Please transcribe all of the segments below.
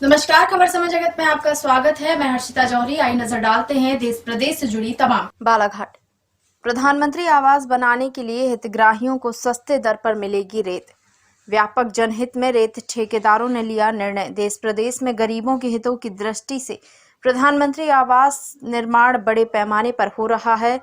नमस्कार, खबर समय जगत में आपका स्वागत है। मैं हर्षिता जौहरी। आई नजर डालते हैं देश प्रदेश से जुड़ी तमाम। बालाघाट प्रधानमंत्री आवास बनाने के लिए हितग्राहियों को सस्ते दर पर मिलेगी रेत। व्यापक जनहित में रेत ठेकेदारों ने लिया निर्णय। देश प्रदेश में गरीबों के हितों की दृष्टि से प्रधानमंत्री आवास निर्माण बड़े पैमाने पर हो रहा है।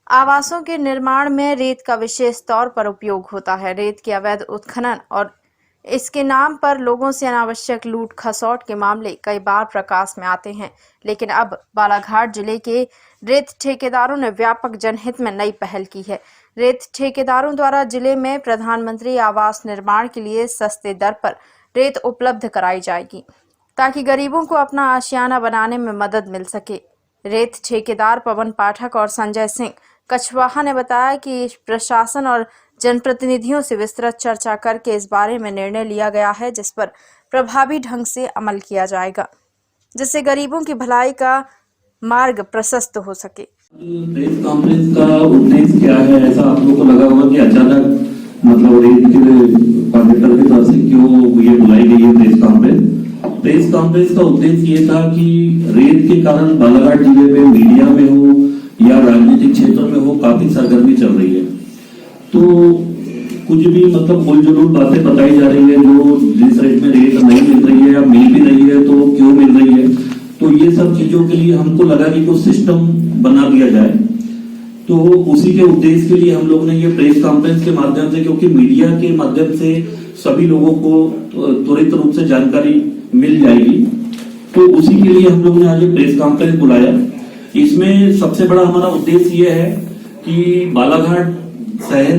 आवासों के निर्माण में रेत का विशेष तौर पर उपयोग होता है। रेत के अवैध उत्खनन और इसके नाम पर लोगों से अनावश्यक लूट खसौट के मामले कई बार प्रकाश में आते हैं, लेकिन अब बालाघाट जिले के रेत ठेकेदारों ने व्यापक जनहित में नई पहल की है। रेत ठेकेदारों द्वारा जिले में प्रधानमंत्री आवास निर्माण के लिए सस्ते दर पर रेत उपलब्ध कराई जाएगी, ताकि गरीबों को अपना आशियाना बनाने में मदद मिल सके। रेत ठेकेदार पवन पाठक और संजय सिंह कछवाहा ने बताया कि प्रशासन और जनप्रतिनिधियों से विस्तृत चर्चा करके इस बारे में निर्णय लिया गया है, जिस पर प्रभावी ढंग से अमल किया जाएगा, जिससे गरीबों की भलाई का मार्ग प्रशस्त हो सके। प्रेस कॉन्फ्रेंस का उद्देश्य क्या है? ऐसा आप लोगों को लगा होगा कि अचानक रेत के कॉन्ट्रैक्टर की तरफ से क्यों ये बुलाई गई है प्रेस कॉन्फ्रेंस? प्रेस कॉन्फ्रेंस का उद्देश्य ये था कि रेत के कारण बालाघाट जिले में मीडिया में हो या राजनीतिक क्षेत्र में हो काफी सरगर्मी चल रही है। तो कुछ भी उलझुल बातें बताई जा रही है, जो जिस रेट में रेत नहीं मिल रही है या मिल भी रही है तो क्यों मिल रही है। तो ये सब चीजों के लिए हमको लगा कि कुछ सिस्टम बना दिया जाए। तो उसी के उद्देश्य के लिए हम लोग ने ये प्रेस कॉन्फ्रेंस के माध्यम से, क्योंकि मीडिया के माध्यम से सभी लोगों को त्वरित रूप से जानकारी मिल जाएगी, तो उसी के लिए हम लोग ने आज प्रेस कॉन्फ्रेंस बुलाया। इसमें सबसे बड़ा हमारा उद्देश्य ये है कि बालाघाट शहर,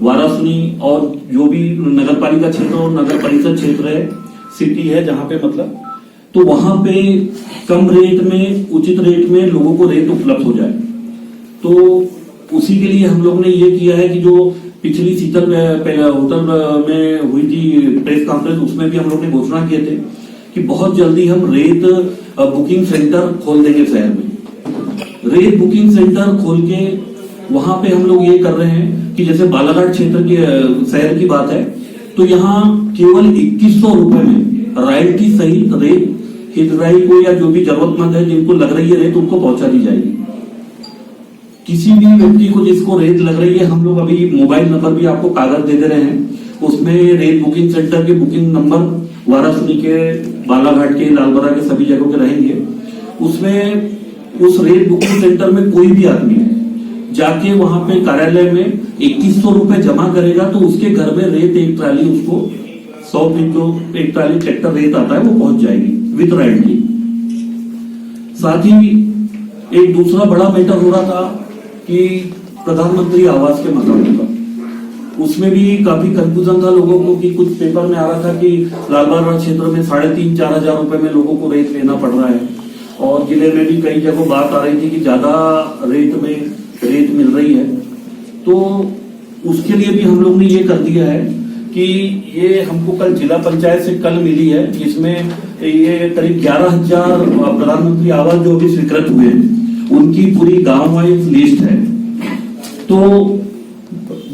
वाराणसी और जो भी नगर पालिका क्षेत्र और नगर परिषद क्षेत्र है, सिटी है जहां पे तो वहां पे कम रेट में, उचित रेट में लोगों को रेत उपलब्ध हो जाए। तो उसी के लिए हम लोग ने ये किया है कि जो पिछली शीतल होटल में हुई थी प्रेस कॉन्फ्रेंस, उसमें भी हम लोग ने घोषणा किए थे कि बहुत जल्दी हम रेत बुकिंग सेंटर खोल देंगे शहर में। रेत बुकिंग सेंटर खोल के वहां पे हम लोग ये कर रहे हैं कि जैसे बालाघाट क्षेत्र के शहर की बात है, तो यहाँ केवल 2100 रुपए में रॉयल्टी सहित रेत हितग्राही को या जो भी जरूरतमंद है जिनको लग रही है रेत, उनको पहुंचा दी जाएगी। किसी भी व्यक्ति को जिसको रेत लग रही है, हम लोग अभी मोबाइल नंबर भी आपको कागज दे रहे हैं, उसमें रेत बुकिंग सेंटर के बुकिंग नंबर वाराणसी के, बालाघाट के, लालबरा के सभी जगहों के रहेंगे। उसमें उस रेत बुकिंग सेंटर में कोई भी आदमी जाके वहां पे कार्यालय में 2100 रुपए जमा करेगा, तो उसके घर में रेत एक ट्राली, उसको 100 फीट जो एक ट्राली ट्रैक्टर रेत आता है वो पहुंच जाएगी विद रॉयल्टी। साथ ही एक दूसरा बड़ा मैटर हो रहा था कि प्रधानमंत्री आवास के मकानों का, उसमें भी काफी कंफ्यूजन था लोगों को कि कुछ पेपर में आ रहा था कि लालबाग क्षेत्र में 3,500-4 हजार रुपए में लोगों को रेत लेना पड़ रहा है, और जिले में भी कई जगह बात आ रही थी कि ज्यादा रेत मिल रही है। तो उसके लिए भी हम लोग ने ये कर दिया है कि ये हमको कल जिला पंचायत से कल मिली है, जिसमें ये करीब 11,000 प्रधानमंत्री आवास जो भी स्वीकृत हुए हैं, उनकी पूरी गांव वाइज लिस्ट है। तो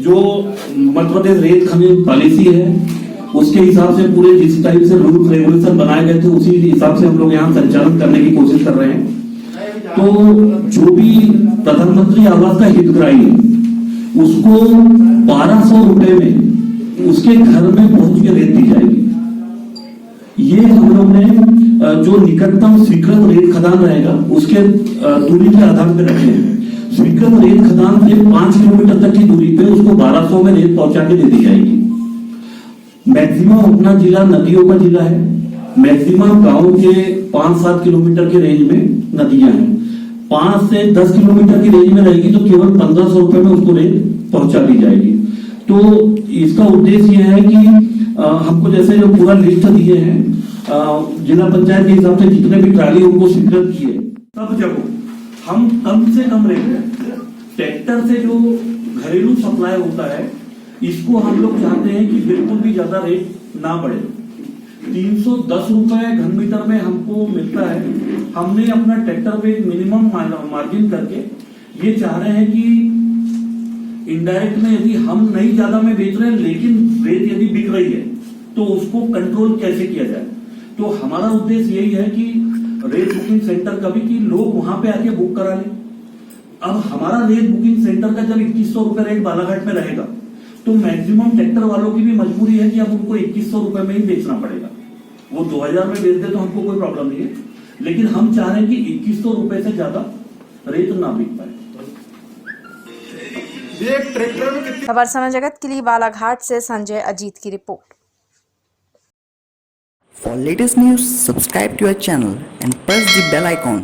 जो मध्य प्रदेश रेत खनन पॉलिसी है, उसके हिसाब से पूरे जिस टाइप से रूल्स रेगुलेशन बनाए गए थे, उसी हिसाब से हम लोग यहाँ संचालन करने की कोशिश कर रहे हैं। तो जो भी प्रधानमंत्री आवास का हितग्राही है, उसको 1200 रुपए में उसके घर में पहुंच के रेत दी जाएगी। ये हम लोग ने जो निकटतम स्वीकृत रेत खदान रहेगा उसके दूरी के आधार पर रखे हैं। स्वीकृत रेत खदान से 5 किलोमीटर तक की दूरी पे उसको 1200 में रेत पहुंचा के दे दी जाएगी। मैक्सिमम अपना जिला नदियों का जिला है, मैक्सिमम गांव के 5-7 किलोमीटर के रेंज में नदियां हैं। 5 से 10 किलोमीटर की रेंज में रहेगी तो केवल 1500 रुपए में उसको रेत पहुंचा दी जाएगी। तो इसका उद्देश्य यह है कि हमको जैसे जो पूरा लिस्ट दिए हैं जिला पंचायत के हिसाब से जितने भी ट्राली उनको स्वीकृत किए, तब जब हम कम से कम रेट ट्रैक्टर से जो घरेलू सप्लाई होता है, इसको हम लोग चाहते हैं कि बिल्कुल भी ज्यादा रेट ना बढ़े। 310 रुपए घन मीटर में हमको मिलता है। हमने अपना ट्रैक्टर पे मिनिमम मार्जिन करके ये चाह रहे हैं कि इनडायरेक्ट में यदि हम नहीं ज्यादा में बेच रहे हैं, लेकिन रेट यदि बिक रही है तो उसको कंट्रोल कैसे किया जाए। तो हमारा उद्देश्य यही है कि रेत बुकिंग सेंटर का भी कि लोग वहां पे आके बुक करा लें। अब हमारा रेत बुकिंग सेंटर का जब 2100 रुपए रेट बालाघाट में रहेगा तो मैक्सिमम ट्रैक्टर वालों की भी मजबूरी है कि अब उनको 2100 रुपए में ही बेचना पड़ेगा। वो 2000 में बेच दे तो हमको कोई प्रॉब्लम नहीं है, लेकिन हम चाह रहे हैं कि 2100 रुपए से ज्यादा रेत ना बिक पाए। खबर समय जगत के लिए बालाघाट से संजय अजीत की report. For latest news, subscribe to our channel and press the bell icon.